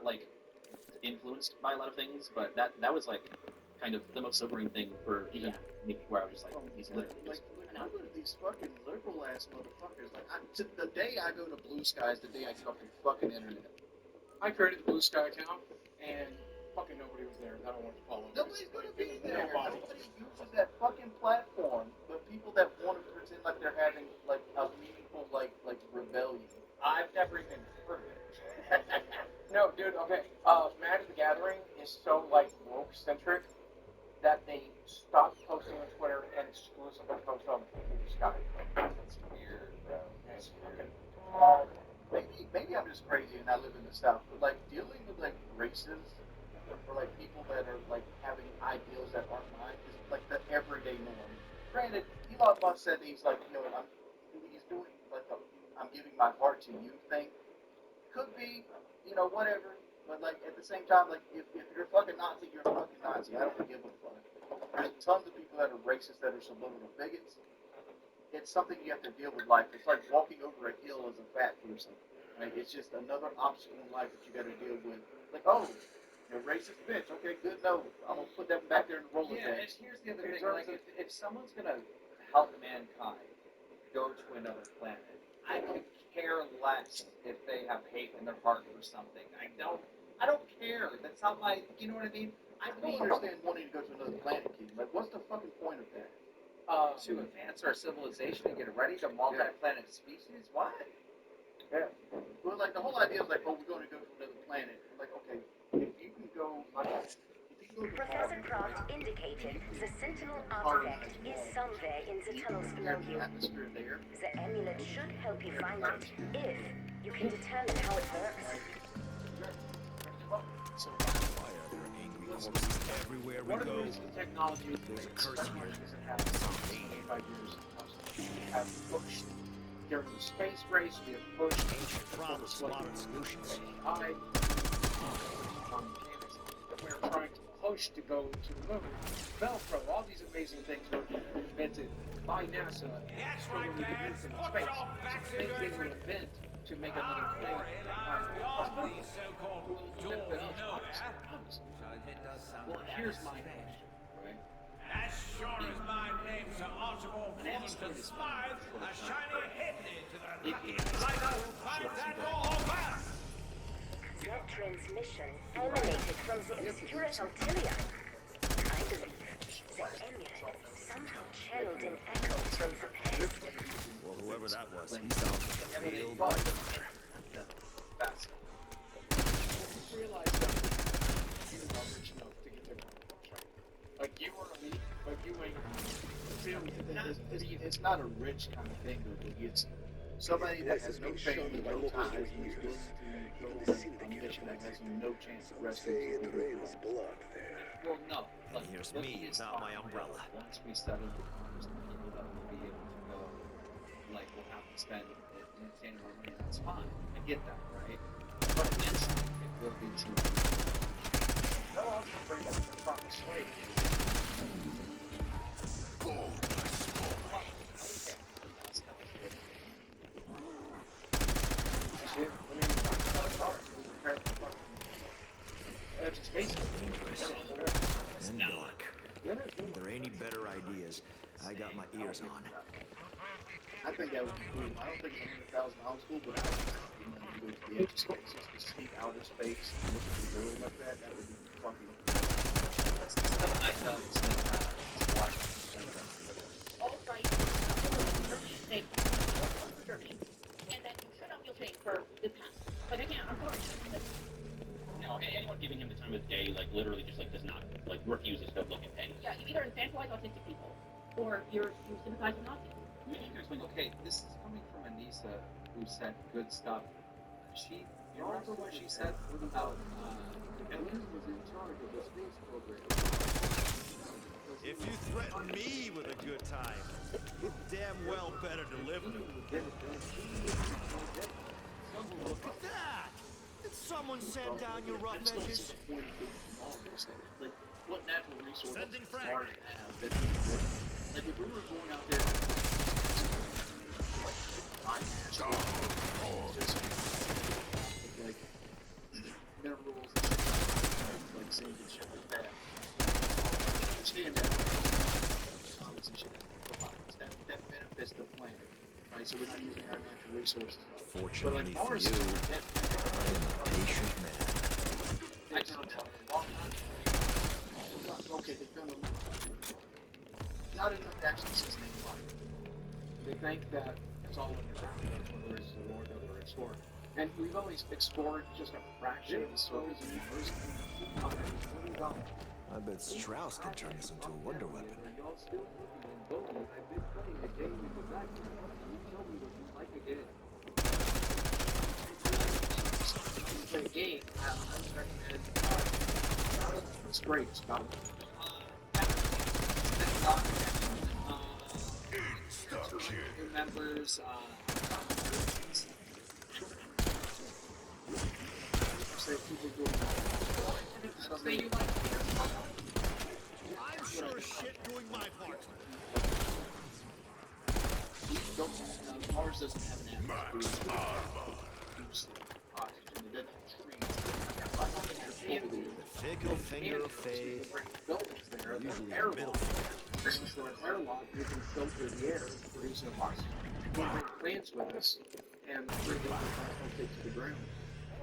like influenced by a lot of things, but that was like kind of the most sobering thing for even me, where I was just like, he's literally like, just. look at these fucking liberal ass motherfuckers. Like, to the day I go to Blue Sky is the day I get off the fucking internet. I created the Blue Sky account, and fucking nobody was there. I don't want to follow. Nobody's gonna be there. Nobody. Nobody uses that fucking platform. The people that want to pretend like they're having like a meaningful like rebellion. I've never even heard of it. No, dude. Okay. Magic the Gathering is so like woke centric that they stopped posting on Twitter and exclusively post on Blue Sky. That's weird, bro. It's fucking. Maybe I'm just crazy and I live in the South, but like dealing with like races or like people that are like having ideals that aren't mine is like the everyday norm. Granted, Elon Musk said he's like, he's doing like I'm giving my heart to you thing. Could be, whatever. But like at the same time, like if you're a fucking Nazi, you're a fucking Nazi. I don't give a fuck. There's tons of people that are racist that are subliminal bigots. It's something you have to deal with life. It's like walking over a hill as a fat person. Right? It's just another obstacle in life that you got to deal with. Like, oh, you're a racist bitch. Okay, good. No, I'm gonna put that back there in the Rolodex. Yeah, and here's the other thing. Like, if someone's gonna help mankind go to another planet, I could care less if they have hate in their heart for something. I don't care. That's not my. You know what I mean? I don't understand wanting to go to another planet, kid. Like, what's the fucking point of that? To advance our civilization and get ready to multi-planet species. What? Yeah. Well, like the whole idea is like, oh, we're going to go to another planet. Like, okay, if you can go, Professor Croft indicated the Sentinel artifact is somewhere in the tunnels below you. Atmosphere there. The amulet should help you find it if you can determine how it works. So why are there angry corpses everywhere we One of the go? reasons technology There's a curse here. doesn't have 25 years. We have pushed during the space race. We have pushed Ancient problems, modern solutions. AI. We're trying to push to go to the moon. Velcro, all these amazing things were invented by NASA for when we could move from space. So things they would invent to make another thing. Well, here's my question, right? As sure as my name's Archibald Fullerton Smythe, a shiny head to the light will find that all back. That transmission emanated from the obscure Altilia. I believe the amulet somehow channeled an echo from the past. Well, whoever that was, he sounds like a real biter. Fast. Realize that you're not rich enough to get technology, right? Like you or me, but you ain't really. It's not a rich kind of thing, though. It's somebody that has no family, no ties, and is willing to go on a mission that has no chance of rescuing people. Well, no. Like, Here's what me he is without my talking umbrella. about, once we settle the conversation, that we'll be able to go, like, we'll have to spend it in San Marino. That's fine. I get that, right? But eventually, it will be true. No, I'm afraid of the fucking slave. Shit, I mean, that's just basic. And dark. If there ain't any better ideas, I got my ears on. I think that would be cool. I don't think 100,000 miles cool, but I think go to the edge of space, just to see outer space and look at the world like that. That would be fucking. That's the stuff I know is to watch. All right, and that you should not feel shame for this past. Like, again, I'm sorry. No, anyone giving him the time of day, like, literally just, like, does not, like, refuses to look at pennies. Yeah, you either infantilize autistic people, or you sympathize with Nazis. You can explain, okay, this is coming from Anissa, who said good stuff. You remember what she said about, Elise was in charge of the space program. If you threaten me with a good time, you damn well better deliver. Look at that! Did someone send down your rough edges? Like, what natural resources Sending Mars frag. have that like, if we were going out there, like, minerals, Unfortunately for Mars you, is I am a patient man. I don't tell you, long time. Okay, they've done not enough to actually sustain life. They think that it's all underground, that's what there is to the Lord that we're exploring. And we've only explored just a fraction of the surface of Mars. I bet Strauss could turn this into a wonder weapon. Play a game, I recommend, it's great, it's about Members, say people doing say you like I'm sure as shit doing my part. Mars doesn't have an atmosphere. Oxygen, it doesn't have trees. The fickle finger of fate. Buildings there, Usually they're in the middle. This is an airlock, we can filter the air, producing oxygen. We bring plants with us, and bring the oxygen to the ground.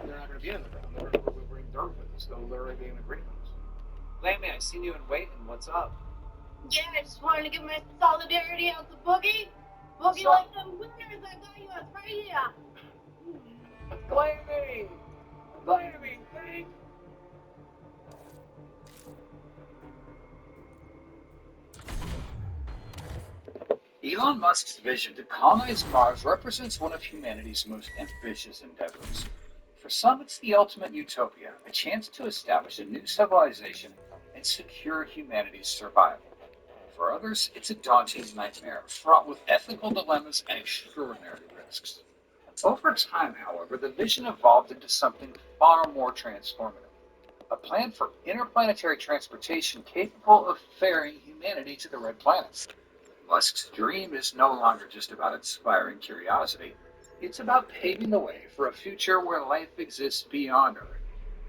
They're not going to be in the ground. We'll bring dirt with us. They'll literally be in the greenhouse. Lammy, I seen you in waiting. What's up? Yeah, I just wanted to give my solidarity out to Boogie. Boogie like them winners I got you us right here. Blaming! Blaming, thank. Elon Musk's vision to colonize Mars represents one of humanity's most ambitious endeavors. For some, it's the ultimate utopia, a chance to establish a new civilization and secure humanity's survival. For others, it's a daunting nightmare, fraught with ethical dilemmas and extraordinary risks. Over time, however, the vision evolved into something far more transformative. A plan for interplanetary transportation capable of ferrying humanity to the Red Planet. Musk's dream is no longer just about inspiring curiosity. It's about paving the way for a future where life exists beyond Earth.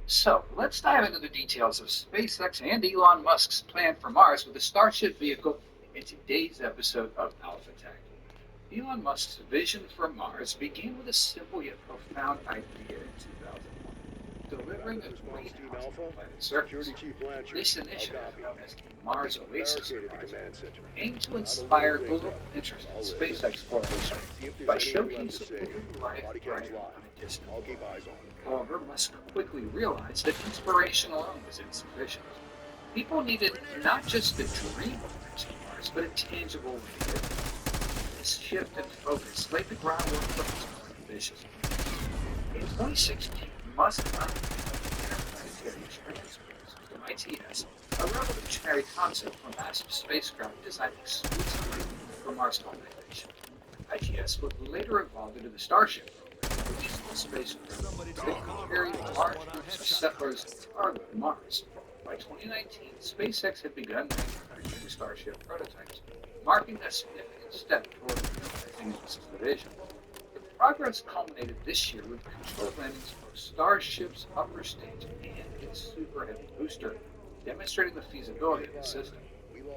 So, let's dive into the details of SpaceX and Elon Musk's plan for Mars with the Starship vehicle in today's episode of Alpha Tech. Elon Musk's vision for Mars began with a simple yet profound idea in 2001. Delivering a greenhouse to the planet's surface. This initiative, known as the Mars Oasis Project, aimed to inspire global interest in space exploration by showcasing new life right on a distant world. However, Musk quickly realized that inspiration alone was insufficient. People needed not just the dream of reaching Mars, but a tangible way to get there. This shift in focus laid the groundwork for his more ambitious plan. In 2016, Musk founded the Interplanetary Transport System, ITS, a revolutionary concept for massive spacecraft designed exclusively for Mars colonization. ITS would later evolve into the Starship program, a useful spacecraft that could carry large groups of settlers to cargo to Mars. By 2019, SpaceX had begun manufacturing Starship prototypes, marking a significant step toward realizing its vision. The progress culminated this year with controlled landings of Starship's upper stage and its Super Heavy booster, demonstrating the feasibility of the system.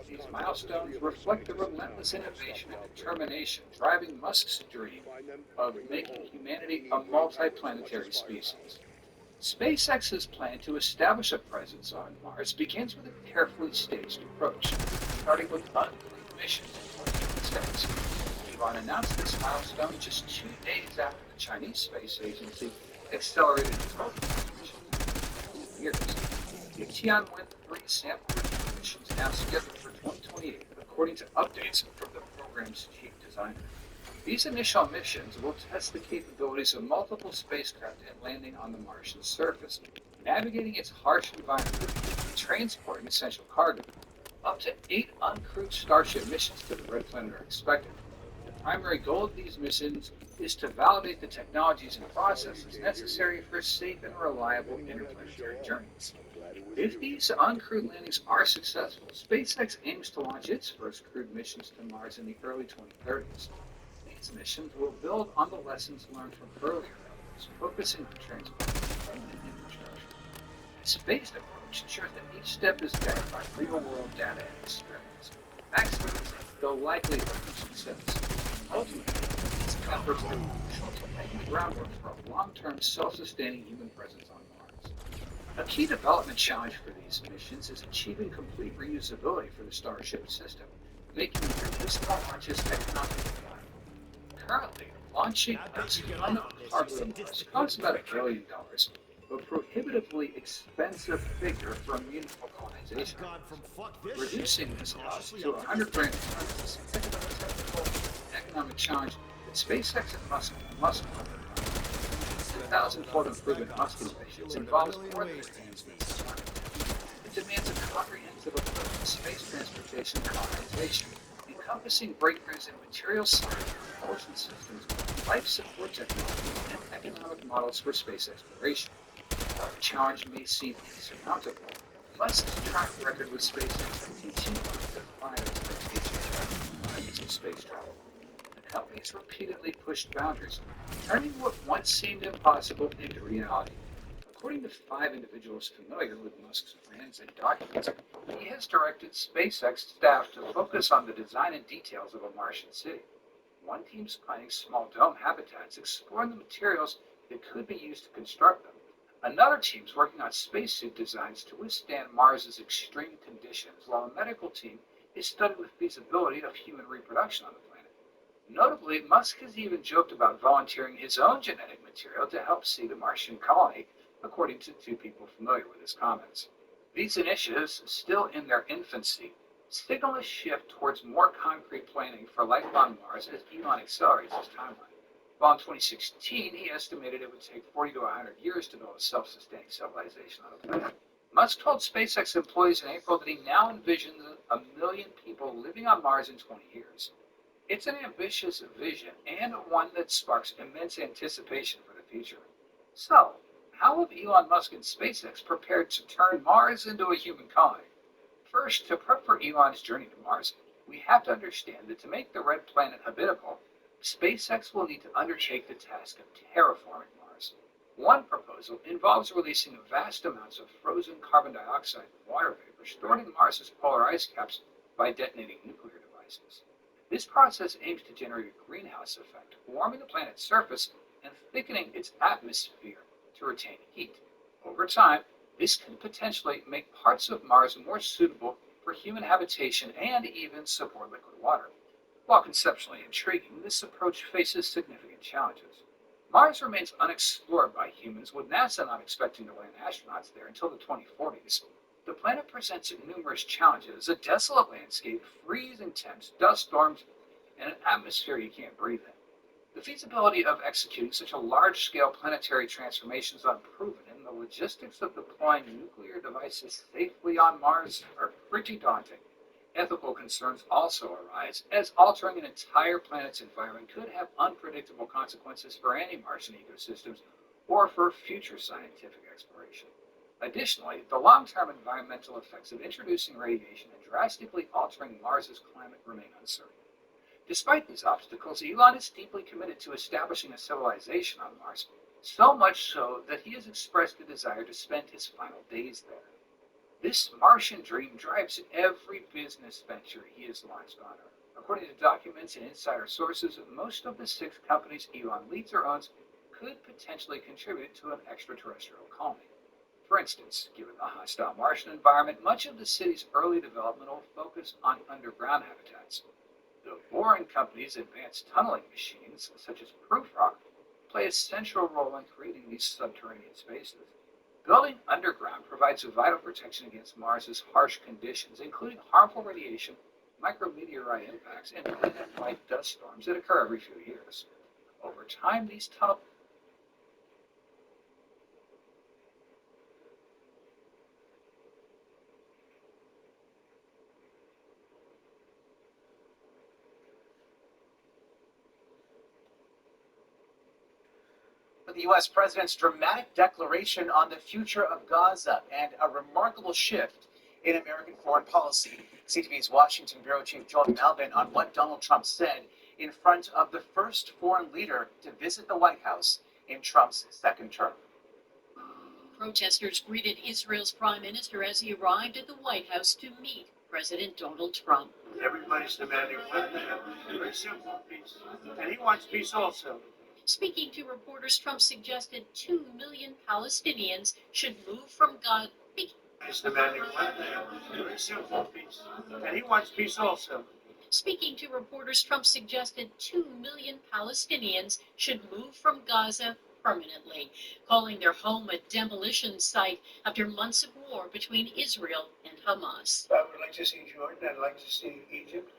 These milestones reflect the relentless innovation and determination driving Musk's dream of making humanity a multiplanetary species. SpaceX's plan to establish a presence on Mars begins with a carefully staged approach, starting with uncrewed missions in 2026. Elon announced this milestone just 2 days after the Chinese Space Agency accelerated its mission for years. The Tianwen-3 sample missions now scheduled for 2028, according to updates from the program's chief designer. These initial missions will test the capabilities of multiple spacecraft in landing on the Martian surface, navigating its harsh environment, and transporting essential cargo. Up to 8 uncrewed Starship missions to the Red Planet are expected. The primary goal of these missions is to validate the technologies and processes necessary for safe and reliable interplanetary journeys. If these uncrewed landings are successful, SpaceX aims to launch its first crewed missions to Mars in the early 2030s. These missions will build on the lessons learned from earlier efforts, focusing on transportation and infrastructure. This phased approach ensures that each step is guided by real-world data and experience, maximizing the likelihood of success. Ultimately, these efforts are crucial to laying the groundwork for a long-term self-sustaining human presence on Mars. A key development challenge for these missions is achieving complete reusability for the Starship system, making reusable launches economically viable. Currently, launching a ton of cargo to Mars costs about $1 billion, a prohibitively expensive figure for a meaningful colonization. Gone from fuck this Reducing shit this to cost cautiously to 100 grand a ton is a significant technical and economic challenge that SpaceX and Musk must overcome. 2004 improvement in Musk innovations involves more than advancements in market. It demands a comprehensive approach to space transportation and colonization, encompassing breakthroughs in material science, propulsion systems, life support technologies, and economic models for space exploration. While the challenge may seem insurmountable, Musk's track record with SpaceX continues to defy expectations for economies of space travel. The company's repeatedly pushed boundaries, turning what once seemed impossible into reality. According to 5 individuals familiar with Musk's plans and documents, he has directed SpaceX staff to focus on the design and details of a Martian city. One team's planning small dome habitats, exploring the materials that could be used to construct them. Another team's working on spacesuit designs to withstand Mars's extreme conditions, while a medical team is studying the feasibility of human reproduction on the planet. Notably, Musk has even joked about volunteering his own genetic material to help seed a Martian colony, according to 2 people familiar with his comments. These initiatives, still in their infancy, signal a shift towards more concrete planning for life on Mars as Elon accelerates his timeline. While in 2016 he estimated it would take 40 to 100 years to build a self-sustaining civilization on the planet, Musk told SpaceX employees in April that he now envisions 1 million people living on Mars in 20 years. It's an ambitious vision and one that sparks immense anticipation for the future. So, how have Elon Musk and SpaceX prepared to turn Mars into a human colony? First, to prep for Elon's journey to Mars, we have to understand that to make the red planet habitable, SpaceX will need to undertake the task of terraforming Mars. One proposal involves releasing vast amounts of frozen carbon dioxide and water vapor stored in Mars's polar ice caps by detonating nuclear devices. This process aims to generate a greenhouse effect, warming the planet's surface and thickening its atmosphere to retain heat. Over time, this can potentially make parts of Mars more suitable for human habitation and even support liquid water. While conceptually intriguing, this approach faces significant challenges. Mars remains unexplored by humans, with NASA not expecting to land astronauts there until the 2040s. The planet presents numerous challenges: a desolate landscape, freezing temps, dust storms, and an atmosphere you can't breathe in. The feasibility of executing such a large-scale planetary transformation is unproven, and the logistics of deploying nuclear devices safely on Mars are pretty daunting. Ethical concerns also arise, as altering an entire planet's environment could have unpredictable consequences for any Martian ecosystems or for future scientific exploration. Additionally, the long-term environmental effects of introducing radiation and drastically altering Mars's climate remain uncertain. Despite these obstacles, Elon is deeply committed to establishing a civilization on Mars, so much so that he has expressed a desire to spend his final days there. This Martian dream drives every business venture he has launched on Earth. According to documents and insider sources, most of the 6 companies Elon leads or owns could potentially contribute to an extraterrestrial colony. For instance, given the hostile Martian environment, much of the city's early development will focus on underground habitats. The Boring Company's advanced tunneling machines, such as Proof-Rock, play a central role in creating these subterranean spaces. Building underground provides a vital protection against Mars's harsh conditions, including harmful radiation, micrometeorite impacts, and planet-wide dust storms that occur every few years. Over time, these tunnels The U.S. President's dramatic declaration on the future of Gaza and a remarkable shift in American foreign policy. CTV's Washington Bureau Chief Joel Melvin on what Donald Trump said in front of the first foreign leader to visit the White House in Trump's second term. Protesters greeted Israel's prime minister as he arrived at the White House to meet President Donald Trump. Everybody's demanding one thing, very simple, peace. And he wants peace also. Speaking to reporters, Trump suggested 2 million Palestinians should move from Gaza. He's demanding one thing, very simple, peace. And he wants peace also. Speaking to reporters, Trump suggested 2 million Palestinians should move from Gaza permanently, calling their home a demolition site after months of war between Israel and Hamas. I would like to see Jordan, I'd like to see Egypt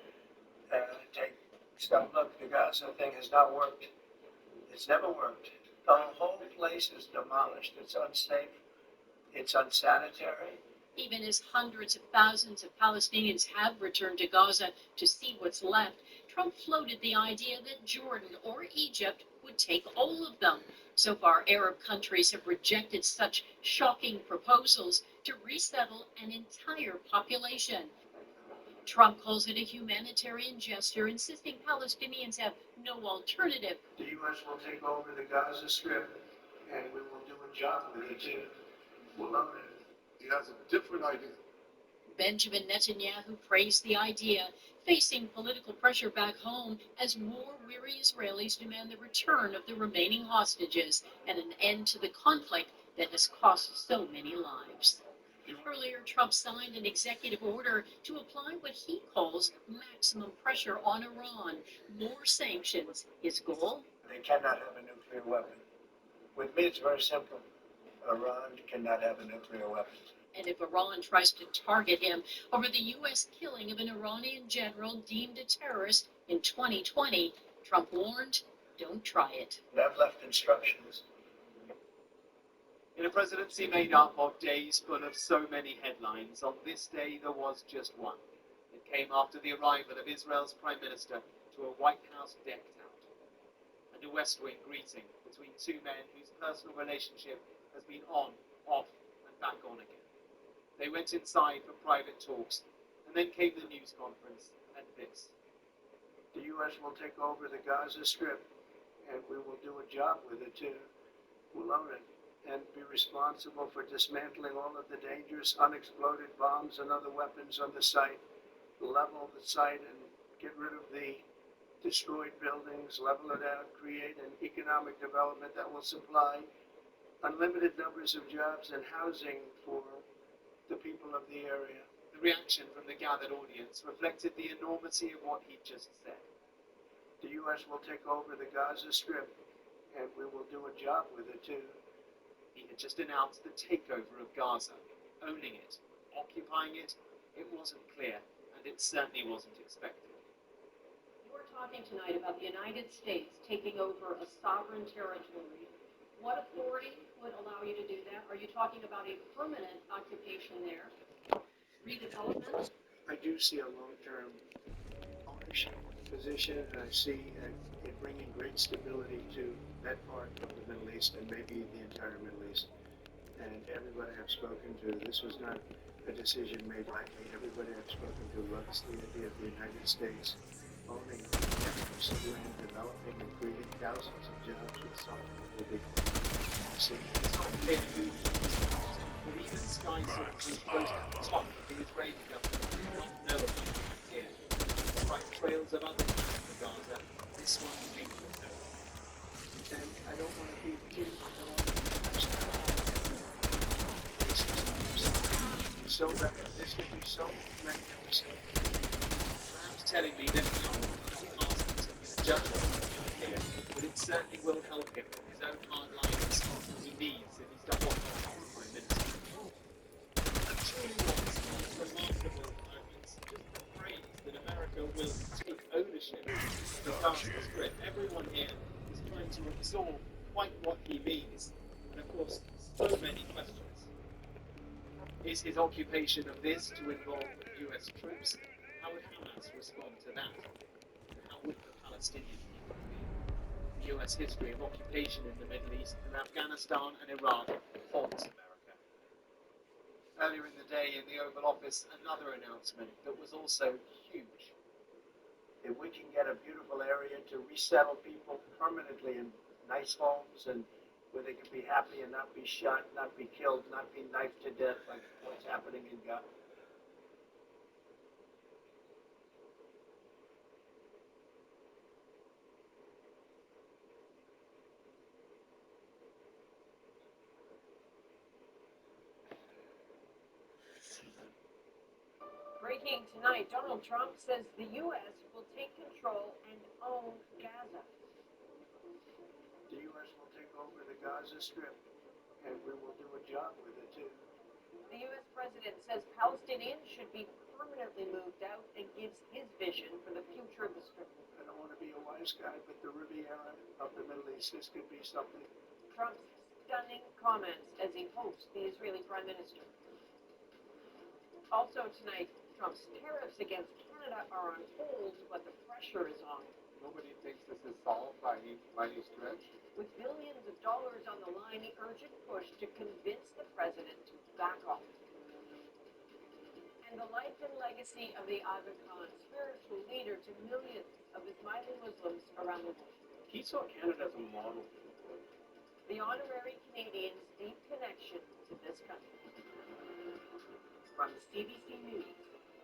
stop. Look, the Gaza thing has not worked. It's never worked. The whole place is demolished. It's unsafe. It's unsanitary. Even as hundreds of thousands of Palestinians have returned to Gaza to see what's left, Trump floated the idea that Jordan or Egypt would take all of them. So far, Arab countries have rejected such shocking proposals to resettle an entire population. Trump calls it a humanitarian gesture, insisting Palestinians have no alternative. The U.S. will take over the Gaza Strip, and we will do a job with it too. We'll own it. He has a different idea. Benjamin Netanyahu praised the idea, facing political pressure back home as war-weary Israelis demand the return of the remaining hostages and an end to the conflict that has cost so many lives. Earlier, Trump signed an executive order to apply what he calls maximum pressure on Iran. More sanctions. His goal? They cannot have a nuclear weapon. With me, it's very simple. Iran cannot have a nuclear weapon. And if Iran tries to target him over the U.S. killing of an Iranian general deemed a terrorist in 2020, Trump warned, don't try it. I've left instructions. In a presidency made up of days full of so many headlines, on this day there was just one. It came after the arrival of Israel's Prime Minister to a White House decked out. And a West Wing greeting between two men whose personal relationship has been on, off, and back on again. They went inside for private talks, and then came the news conference and this. The U.S. will take over the Gaza Strip, and we will do a job with it too. We'll own it and be responsible for dismantling all of the dangerous unexploded bombs and other weapons on the site, level the site and get rid of the destroyed buildings, level it out, create an economic development that will supply unlimited numbers of jobs and housing for the people of the area. The reaction from the gathered audience reflected the enormity of what he just said. The U.S. will take over the Gaza Strip, and we will do a job with it too. He had just announced the takeover of Gaza, owning it, occupying it. It wasn't clear, and it certainly wasn't expected. You're talking tonight about the United States taking over a sovereign territory. What authority would allow you to do that? Are you talking about a permanent occupation there? Redevelopment? I do see a long-term ownership position, and I see it bringing great stability to that part of the Middle East and maybe the entire Middle East. And everybody I've spoken to, this was not a decision made lightly. Everybody I've spoken to loves the idea of the United States owning land, developing and creating thousands of jobs with something that will be But even Sky sources close to the top of the Israeli government do not know about it here. Despite trails of other parts of Gaza, this one remains so. And I don't want to be too so that this could be so magnificent. Perhaps telling me that he asks judgment here, but it certainly will help him with his own hard lines he needs if he's done what Prime Minister. I'm sure he wants remarkable moments, just the phrase that America will take ownership of the Gaza Strip. Everyone here is trying to absorb quite what he means, and of course, so many questions. Is his occupation of this to involve US troops? How would Hamas respond to that? And how would the Palestinian people feel? The US history of occupation in the Middle East from Afghanistan and Iraq haunts America. Earlier in the day in the Oval Office, another announcement that was also huge. If we can get a beautiful area to resettle people permanently in nice homes and where they can be happy and not be shot, not be killed, not be knifed to death like what's happening in Gaza. Breaking tonight, Donald Trump says the U.S. will take control and own Gaza. The U.S. will take over the Gaza Strip, and we will do a job with it too. The U.S. president says Palestinians should be permanently moved out and gives his vision for the future of the Strip. I don't want to be a wise guy, but the Riviera of the Middle East, this could be something. Trump's stunning comments as he hosts the Israeli Prime Minister. Also tonight, Trump's tariffs against Canada are on hold, but the pressure is on. Nobody thinks this is solved by any stretch. With billions of dollars on the line, the urgent push to convince the president to back off. And the life and legacy of the Aga Khan, spiritual leader to millions of Ismaili Muslims around the world. He saw Canada as a model. The honorary Canadian's deep connection to this country. From CBC News,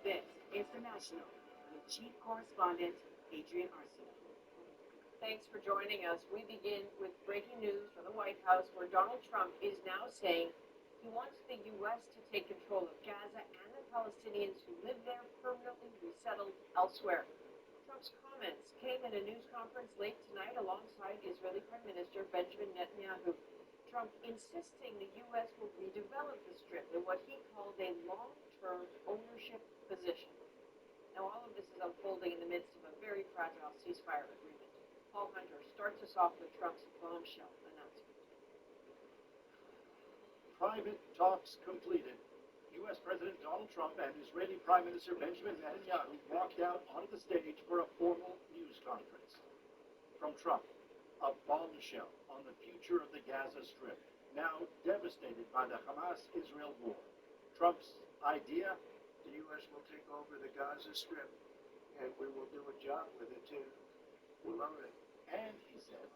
this is The National with Chief Correspondent Adrian Arsenault. Thanks for joining us. We begin with breaking news from the White House, where Donald Trump is now saying he wants the U.S. to take control of Gaza and the Palestinians who live there permanently resettled elsewhere. Trump's comments came in a news conference late tonight alongside Israeli Prime Minister Benjamin Netanyahu. Trump insisting the U.S. will redevelop the Strip in what he called a long-term ownership position. Now, all of this is unfolding in the midst of a very fragile ceasefire agreement. Paul Hunter starts us off with Trump's bombshell announcement. Private talks completed. U.S. President Donald Trump and Israeli Prime Minister Benjamin Netanyahu walked out onto the stage for a formal news conference. From Trump, a bombshell on the future of the Gaza Strip, now devastated by the Hamas-Israel war. Trump's idea? The U.S. will take over the Gaza Strip, and we will do a job with it too. We'll own it. And, he said,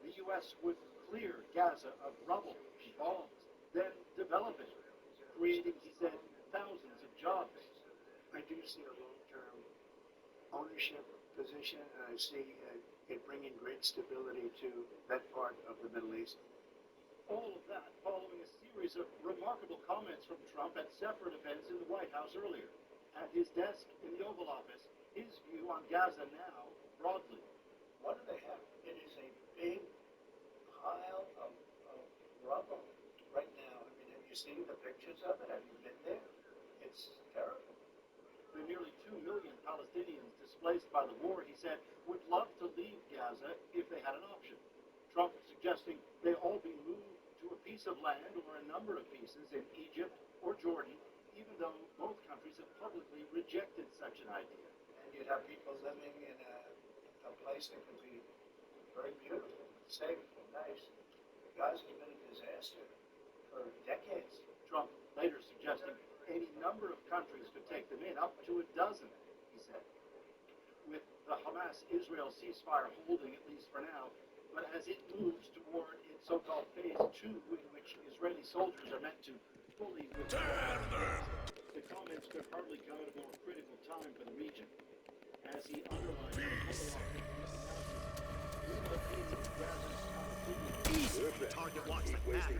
the U.S. would clear Gaza of rubble, bombs, then develop it, creating, he said, thousands of jobs. I do see a long-term ownership position, and I see it bringing great stability to that part of the Middle East. All of that following a series of remarkable comments from Trump at separate events in the White House earlier. At his desk in the Oval Office, his view on Gaza now, broadly. What do they have? It is a big pile of rubble right now. I mean, have you seen the pictures of it? Have you been there? It's terrible. The nearly 2 million Palestinians displaced by the war, he said, would love to leave Gaza if they had an option. Trump suggesting they all be moved to a piece of land or a number of pieces in Egypt or Jordan, even though both countries have publicly rejected such an idea. And you'd have people living in a place that could be very beautiful, safe, and nice. Gaza's been a disaster for decades. Trump later suggesting any number of countries could take them in, up to a dozen, he said. With the Hamas-Israel ceasefire holding, at least for now, but as it moves toward its so-called phase 2, in which Israeli soldiers are meant to fully withdraw, the comments could hardly come at a more critical time for the region. As he underlined Easy when target locks like that.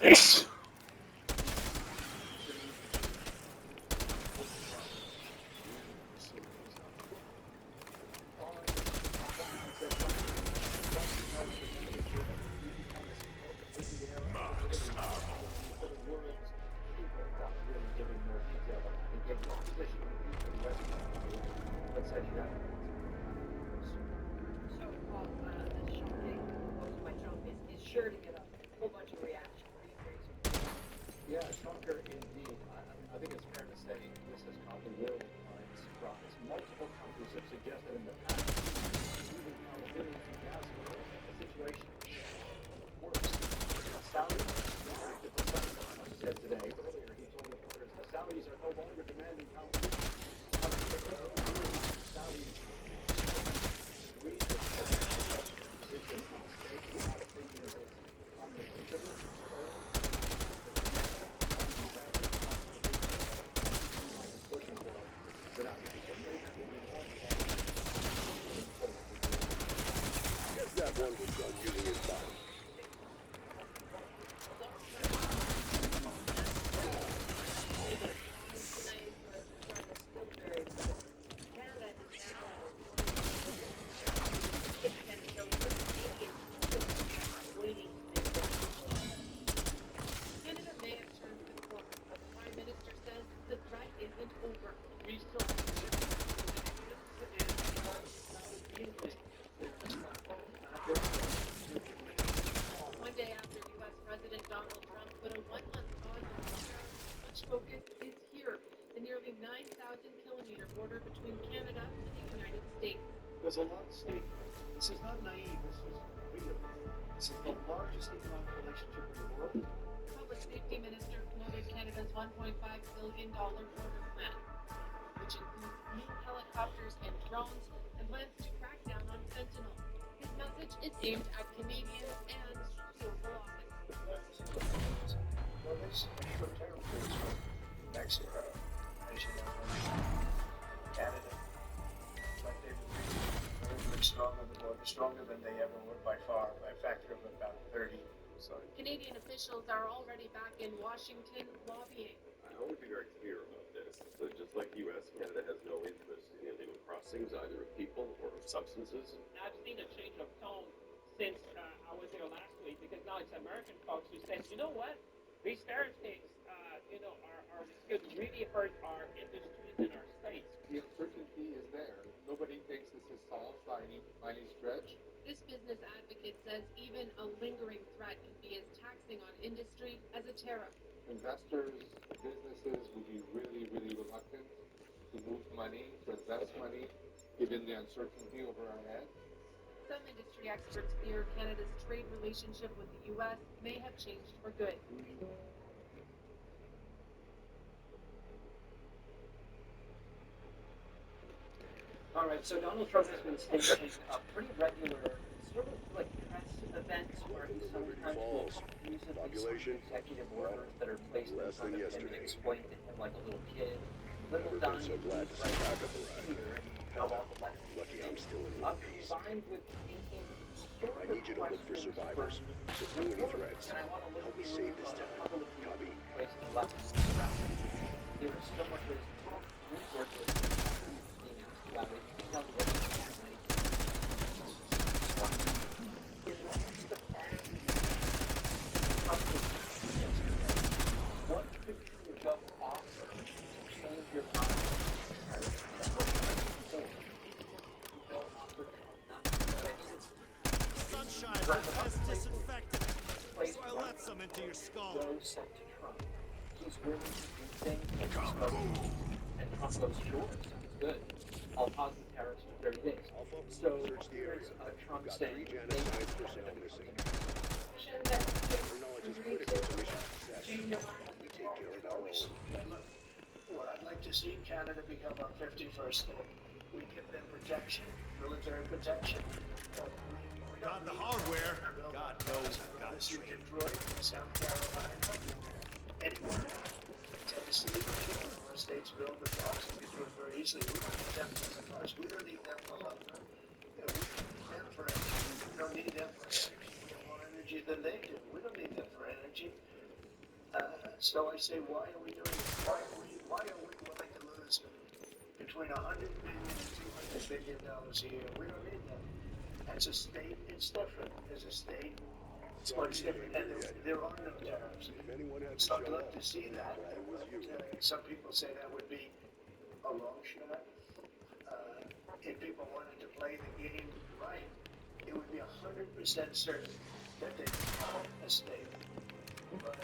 Yes. Sure to get a whole bunch of reaction. Yeah, shocker indeed. I think it's fair to say this has caught the world by surprise. Multiple countries have suggested in the past, even Palestinians in Gaza, the situation is worse. Saudi, the President said today, earlier, he told reporters the Saudis are no longer demanding Palestinians. Saudis agreed with the position on state Palestinians on the considerable Guess that one was done using his body. Trump's focus is here, the nearly 9,000 kilometer border between Canada and the United States. There's a lot at stake. This is not naive. This is real. This is the largest economic relationship in the world. Public Safety Minister promoted Canada's $1.5 billion border plan, which includes new helicopters and drones and plans to crack down on fentanyl. His message is aimed at Canadians and the Oval Office. Well, there's different territories from Mexico, as you know, Canada, but they've been very, very strong on the border, stronger than they ever were by far, by a factor of about 30. So Canadian officials are already back in Washington lobbying. I want to be very clear about this. So just like the U.S., Canada has no interest in illegal crossings, either of people or of substances. I've seen a change of tone since I was there last week, because now it's American folks who say, you know what, these tariff things, could really hurt our industries and our states. The uncertainty is there. Nobody thinks this is solved by any stretch. This business advocate says even a lingering threat can be as taxing on industry as a tariff. Investors, businesses will be really, really reluctant to move money, to invest money, given the uncertainty over our heads. Some industry experts fear Canada's trade relationship with the U.S. may have changed for good. All right, so Donald Trump has been staging a pretty regular sort of like press events where he sometimes will use of these executive orders that are placed in front of him and explain to him like a little kid. Little Donnie right here and held out the letter. Lucky I'm still in one piece. Combined with thinking sort I of need you to look for survivors. So do any threats. and I want to look Help me through save this town. a couple of these Copy. places left. There is so much resources being asked about it. What could you jump off to change your mind? Sunshine has disinfected, so I let some into your skull. Sent to Trump. He's willing to do things and Trump goes, sure, sounds good. I'll pause the tariffs for 30 days. So here's Trump saying, Your knowledge is critical to mission success. We take care of our own. what I'd like to see Canada become our 51st state. We give them protection, military protection. Got the hardware. God knows I've got This it. in Detroit, South Carolina, anywhere. Tennessee, our states build the blocks and Detroit very easily. We don't need them for the cars. We don't need them for love. We don't need them for energy. We don't need them for energy. We have more energy than they do. We don't need them for energy. So I say, why are we doing it? Why are we willing to lose between $100 billion and $200 billion a year? We don't need that. As a state, it's different. As a state, it's much different. And there are no tariffs. So I'd love to see that. Some people say that would be a long shot. If people wanted to play the game right, it would be 100% certain that they would become a state. But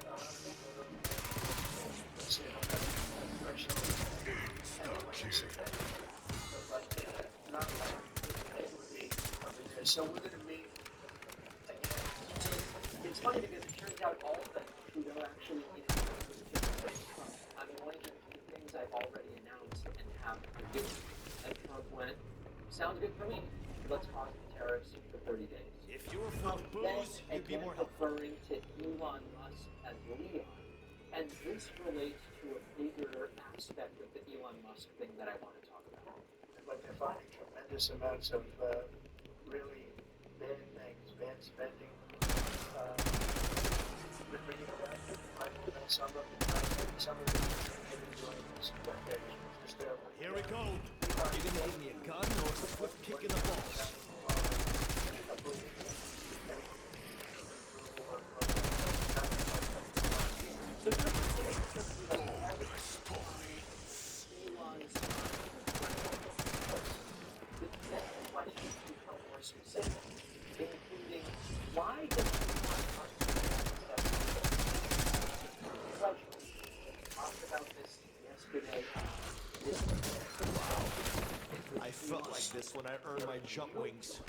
so we're going to meet again. It's funny because it turns out all of them Trudeau actually I mean, one of the things I've already announced and have to do, and Trump went, sounds good for me. Let's pause the tariffs for 30 days. If you were full of booze, you'd be more helpful. Referring to Elon Musk as Leon, and this relates to a bigger aspect of the Elon Musk thing that I want to talk about. But they're finding tremendous amounts of really bad things, bad spending. Some of them enjoying this. Just Here we go. You gonna give me a gun or a quick kick in the balls? Including why does he want us to talk about I felt like this when I earned my jump wings.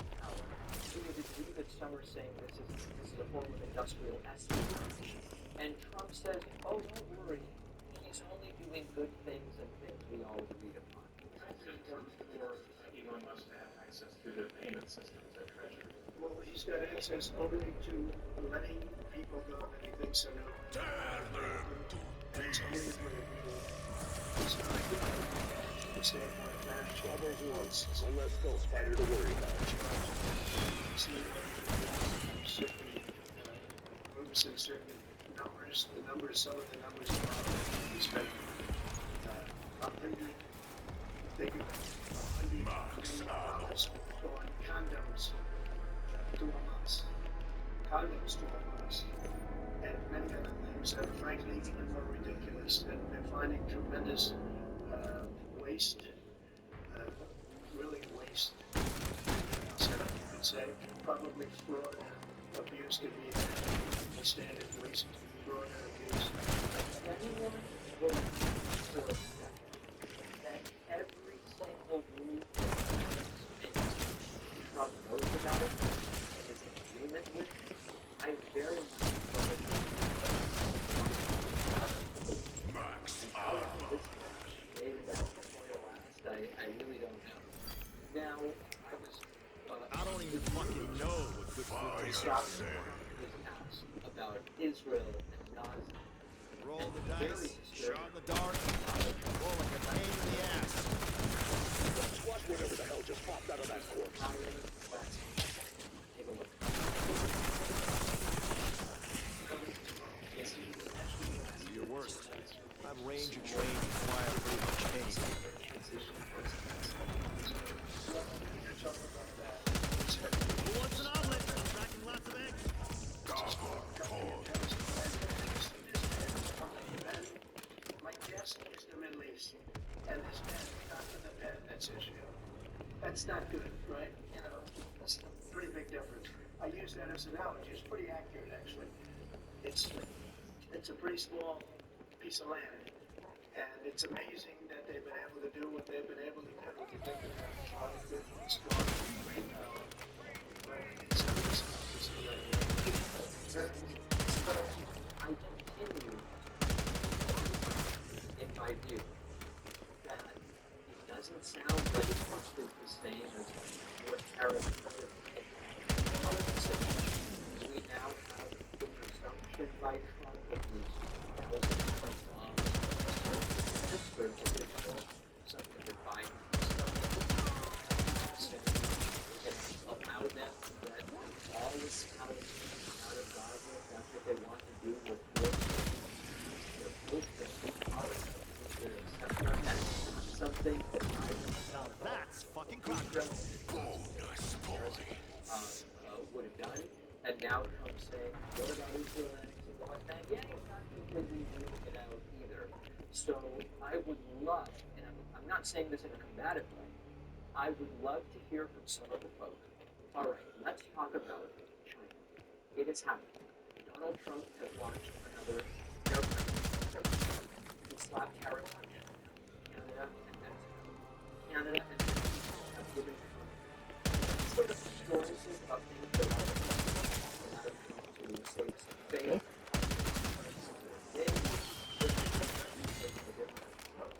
Did you read that Summer saying this is a form of industrial espionage? And Trump says, oh, don't worry, he's only doing good things and things we all agreed upon. Elon Musk to have access to the payment systems at Treasury. Well, he's got access only to letting people know that he thinks are new. That's only the way we do it. It's not a good thing to say about that. Troubles once, one less ghost fighter to worry about. See, certain groups and certain numbers, some of the numbers are respected. 100, think of it, $100 million on condoms to a month. Condoms to a month. And many other things that are frankly even more ridiculous. And they're finding tremendous waste, really waste. So you could say probably fraud and abuse could be the standard waste, fraud and abuse. Anyone will report that every single rule Trump knows about it and is in agreement with, I very much I really don't know. Now, I was. I don't even fucking know what good food tastes like. Was asked about Israel and Gaza. Roll the dice, shot in the dark, roll like a pain in the ass. Squash whatever the hell just popped out of that corpse. Take a look. Do your worst. I've range and trained and fire pretty much anything. Who wants an omelet? I'm cracking lots of eggs. My guess is the Middle East, and this man got to the pen that's issue. That's not good, right? You know, that's a pretty big difference. I use that as an analogy. It's pretty accurate, actually. It's a pretty small piece of land, and it's amazing that they've been able to do what they've been able to do. You think they have a lot of good, strong brain power, but it's not this piece of land. I continue, in my view, that it doesn't sound like it's much the same as what Arab we now have the presumption by Trump that these thousands of bombs something that Biden allow them that all this out of Gaza, that's what they want to do with something that Now that's fucking crack. would have done, and now Trump's saying, what about Israel annexing the West Bank? Yeah, he's not completely ruling it out either. So I would love, and I'm not saying this in a combative way, I would love to hear from some of the folk. All right, let's talk about China. It is happening. Donald Trump has launched another aircraft. He slapped tariffs on Canada and Mexico. Canada and Mexico have given Trump sort of assurances of things that are allowed Trump to say some faith. Then take a different approach.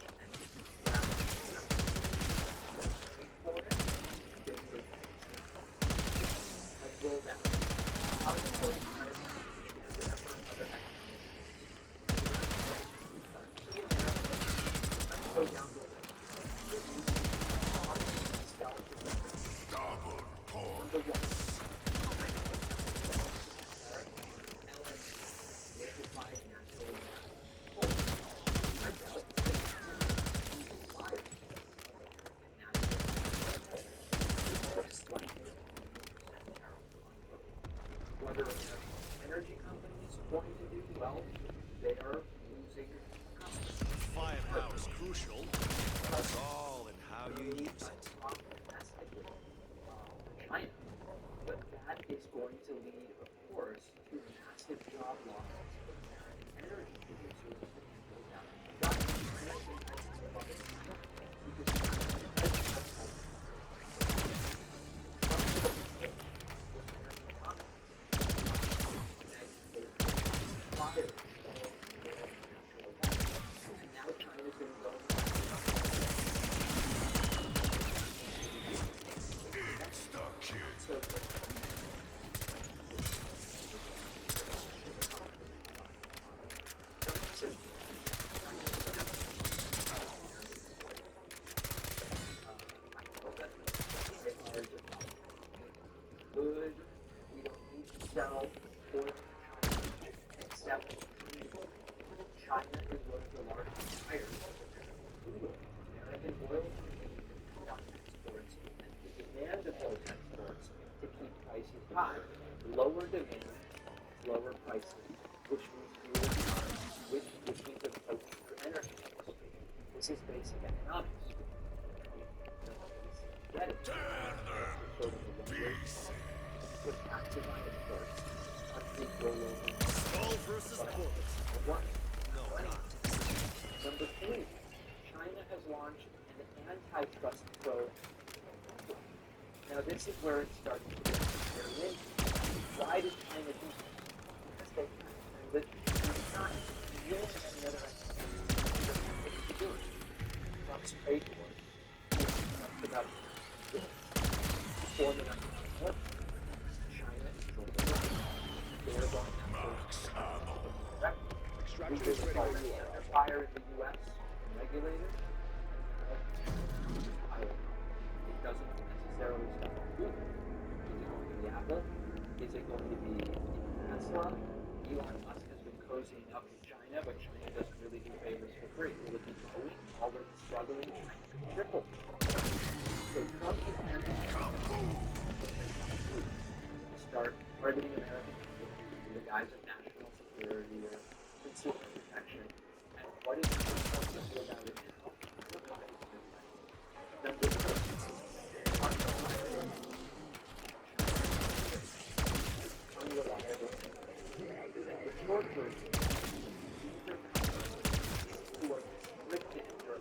Let's roll down. How important whether energy companies going to do well, they are losing customers. Firepower is crucial. It's all in how you use it. China. But that is going to lead, of course, to massive job losses for American energy producers. China sell oil to China, except China is one of the largest buyers of crude oil. American oil companies cut exports, and the demand of those exports to keep prices high. Lower demand, lower prices, which means fewer jobs, which means a weaker energy industry. This is basic economics. Get it? Put taxes on exports, countries roll over. Skull versus bullets. One. No, not. Number three, China has launched an antitrust probe. Now this is where it starts to get very interesting. Why did China do this? Because they can. And it's not really any other explanation to do it. Trump's trade war. It's about forming up war. China is joining the war. They're going to Extraction is ready when you are. fire in the U.S. regulated. It doesn't necessarily stop at Google. Is it going to be Apple? Is it going to be Tesla? Elon Musk has been cozying up with China, but China doesn't really do favors for free. Will it be Boeing? Already struggling, China could triple. So Trump is start targeting American companies in the guise of national security or consumer protection. And what is the Trump to do about it now? Number two, unreliable. And the short version, these are companies who are restricted in their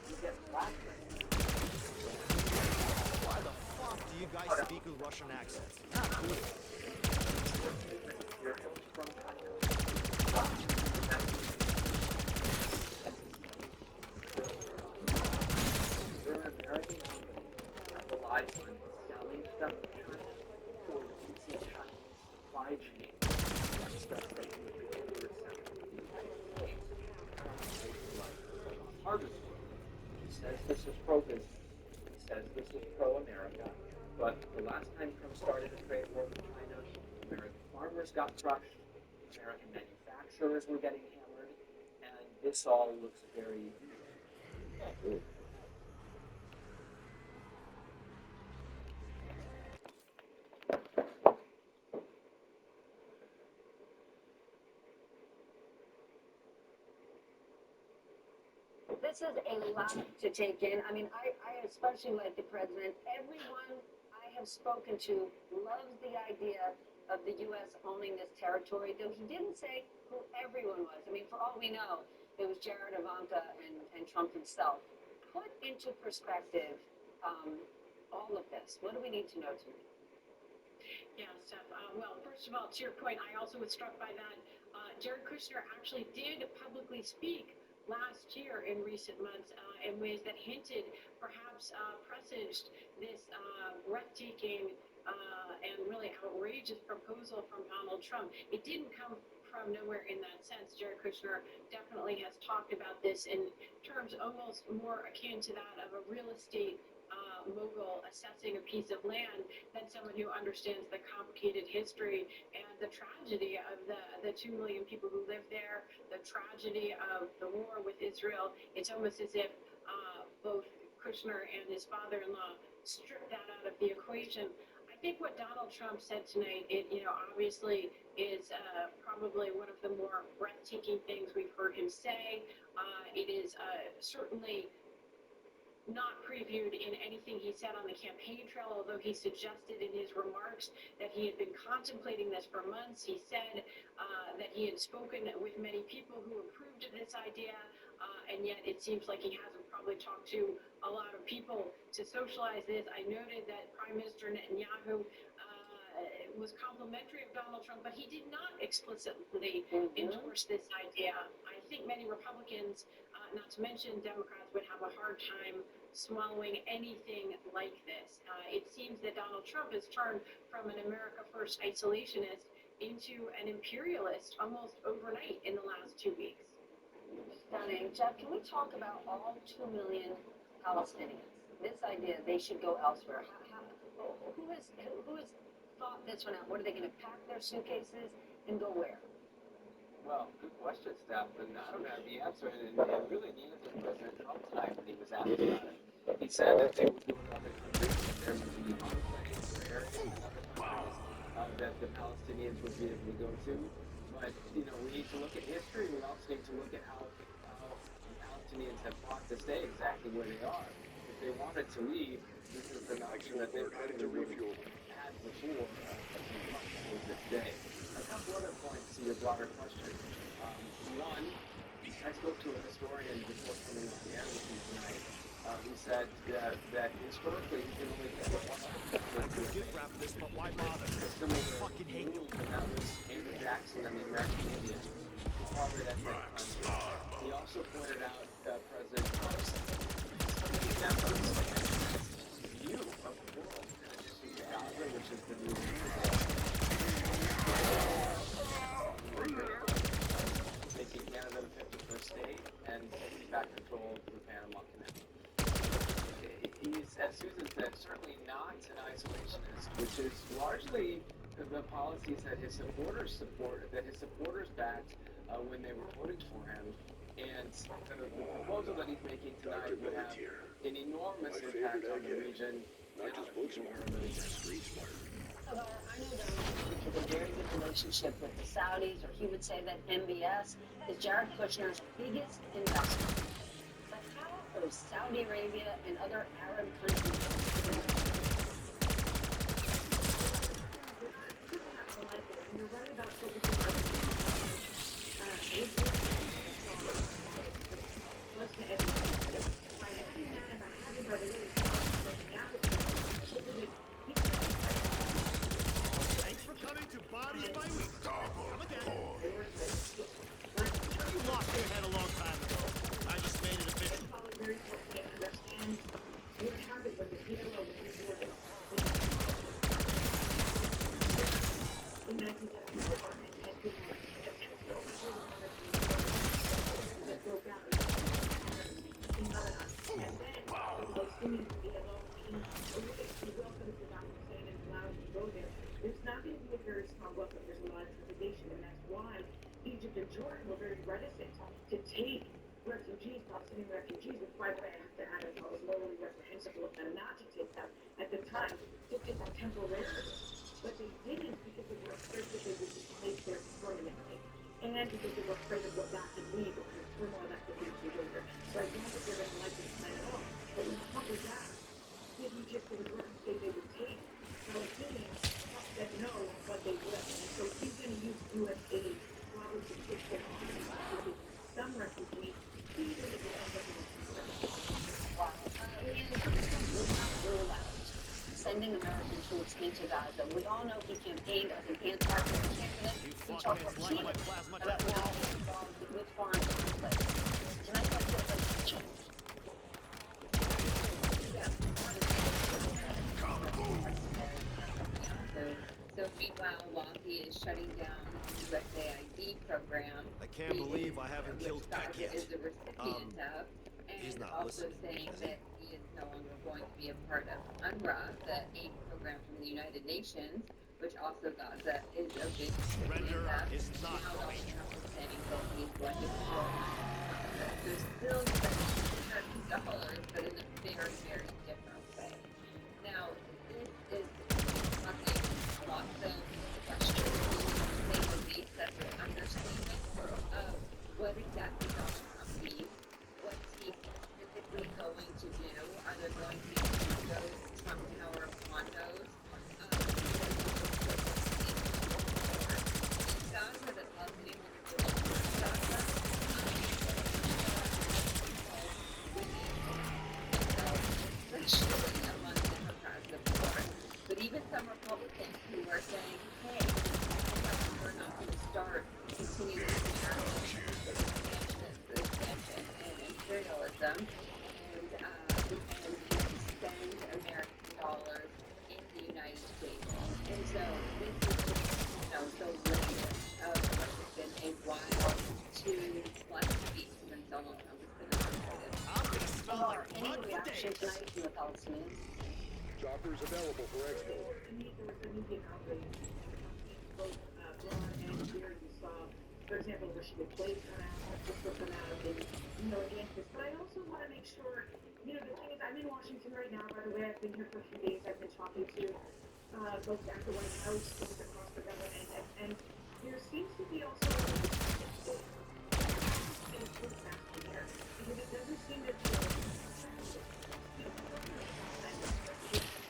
you get blackmailed. Why the fuck do you guys speak with Russian accents? Not cool. There are American companies that rely on selling stuff to China or using Chinese supply chain stuff that you would be able to sell to the United States. Harvest. He says this is pro-business. He says this is pro-America. But the last time Trump started a trade war with China, American farmers got crushed, American manufacturers were getting hammered, and this all looks very This is a lot to take in. I mean, I especially like the president. Everyone I have spoken to loves the idea of the U.S. owning this territory, though he didn't say who everyone was. I mean, for all we know, it was Jared, Ivanka, and Trump himself. Put into perspective all of this. What do we need to know tonight? Yeah, Steph. Well, first of all, to your point, I also was struck by that. Jared Kushner actually did publicly speak last year in recent months in ways that hinted, perhaps presaged this breathtaking and really outrageous proposal from Donald Trump. It didn't come from nowhere in that sense. Jared Kushner definitely has talked about this in terms almost more akin to that of a real estate mogul assessing a piece of land than someone who understands the complicated history and the tragedy of the 2 million people who live there, the tragedy of the war with Israel. It's almost as if both Kushner and his father-in-law stripped that out of the equation. I think what Donald Trump said tonight, obviously is probably one of the more breathtaking things we've heard him say. It is certainly not previewed in anything he said on the campaign trail, although he suggested in his remarks that he had been contemplating this for months. He said that he had spoken with many people who approved of this idea, and yet it seems like he hasn't probably talked to a lot of people to socialize this. I noted that Prime Minister Netanyahu was complimentary of Donald Trump, but he did not explicitly endorse this idea. I think many Republicans, not to mention Democrats, would have a hard time swallowing anything like this. It seems that Donald Trump has turned from an America First isolationist into an imperialist almost overnight in the last 2 weeks. Stunning. Jeff, can we talk about all 2 million Palestinians? this idea they should go elsewhere. Who has thought this one out? What are they going to pack their suitcases and go where? Well, good question, Steph, and I don't have the answer, and really neither did President Trump tonight when he was asked about it. He said that they would go to other countries, that there would be enclaves or areas in other countries that the Palestinians would be able to go to. But, you know, we need to look at history. We also need to look at how the Palestinians have fought to stay exactly where they are. If they wanted to leave, this is an option that they probably would have had before this day. A couple other points to your broader question. One, I spoke to a historian before coming on the air with you tonight. He said that historically you can only get one fucking hate you. And that was Andrew Jackson and the American Indians. Probably that country. He also pointed out President Trump's view of the world in addition to Gaza, which is the new making Canada the 51st state and taking back control of the Panama Canal. He's, as Susan said, certainly not an isolationist, which is largely the policies that his supporters backed when they were voting for him. And the proposal that he's making tonight would have an enormous impact on the region. Not just books smart, street smart. I know Donald Trump has a very good relationship with the Saudis, or he would say that MBS is Jared Kushner's biggest investment. But how are Saudi Arabia and other Arab countries? You're right about Thanks for coming to Bodies by Week. Come again. You lost your head a long time ago. I just made it official. It's not going to be a very strong welcome. There's a lot of trepidation, and that's why Egypt and Jordan were very reticent to take refugees, Palestinian refugees, which, by the way, I have to add, I thought was morally reprehensible of them not to take them at the time, to take them temporarily. But they didn't because they were afraid that they would be placed there permanently, and because they were afraid of what that could lead, what kind of turmoil that could lead to later. So I don't think they're going to like this plan at all. But on top of that, if Egypt and Jordan say they would take Palestinians, said no, but they will. And so he's going to use U.S. aid probably to push them on some refugees, even if they end up in sending American troops into Gaza. We all know he campaigned as an anti-war candidate. He talked repeatedly about not being involved with foreign conflict. Tonight, I feel like it's changed. So meanwhile, while he is shutting down the USAID program, I can't believe I haven't killed Peck yet. is a recipient of, he's and not also listening, saying is he? that he is no longer going to be a part of UNRWA, the aid program from the United Nations, which also Gaza is a big Surrender recipient of. is not Now right. Donald Trump is saying that he's going to support there's still $1 but in a very, very different way. Now, this is talking lots of questions, they would be separate understanding of what exactly Donald Trump needs, what's he specifically going to do, are there going to be those Trump Tower condos, Gaza that loves it, Gaza, especially among Democrats, of course, but even some Republicans who are saying, hey, we're not going to start continuing expansion and imperialism and spend American dollars in the United States. And so this is just, the latest of what has been a wild 2+ weeks since Donald Trump has been elected. I'm gonna smell like blood for days. action tonight from the Palestinians? Choppers available for export. There was a media outrage, both abroad and here. You saw, for example, Rashida Tlaib come out, Sister come out, and against this. But I also want to make sure, the thing is, I'm in Washington right now. By the way, I've been here for a few days. I've been talking to folks at the White House, folks across the government, and there seems to be also because it doesn't seem that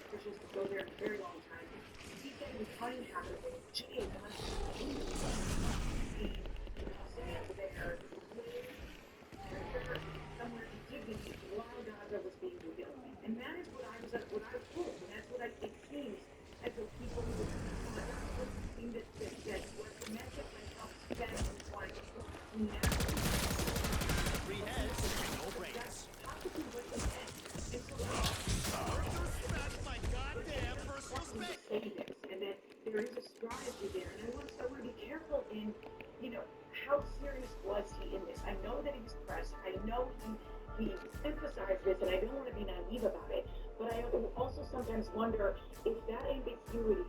officials to go there in a very long time. He said he was uninhabitable. Somewhere in dignity while Gaza was being rebuilt. And that is what I was told, and that's what it seems as though people who seem that were domestic and helped that and wanted to put Three heads, no brains. My goddamn personal space. And that there is a strategy there, and I want to be careful in, how serious was he in this? I know that he was pressed. I know he emphasized this, and I don't want to be naive about it. But I also sometimes wonder if that ambiguity